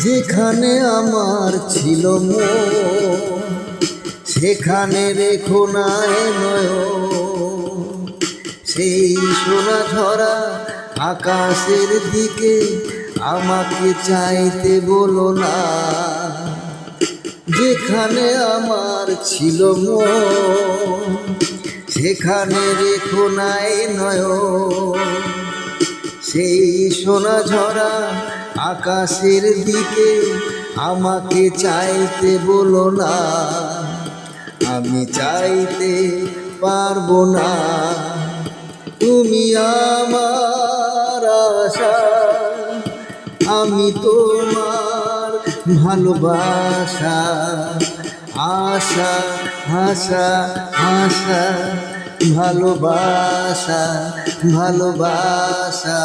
যেখানে আমার ছিল মন সেখানে রেখো না নয়ন। সেই সোনা ঝরা আকাশের দিকে আমাকে চাইতে বলো না। যেখানে আমার ছিল মন সেখানে রেখো না নয়ন। সেই সোনা ঝরা আকাশের দিকে আমাকে চাইতে বলো না। আমি চাইতে পারবো না, তুমি আমার আশা, আমি তোমার ভালোবাসা। আশা আশা আশা ভালোবাসা ভালোবাসা।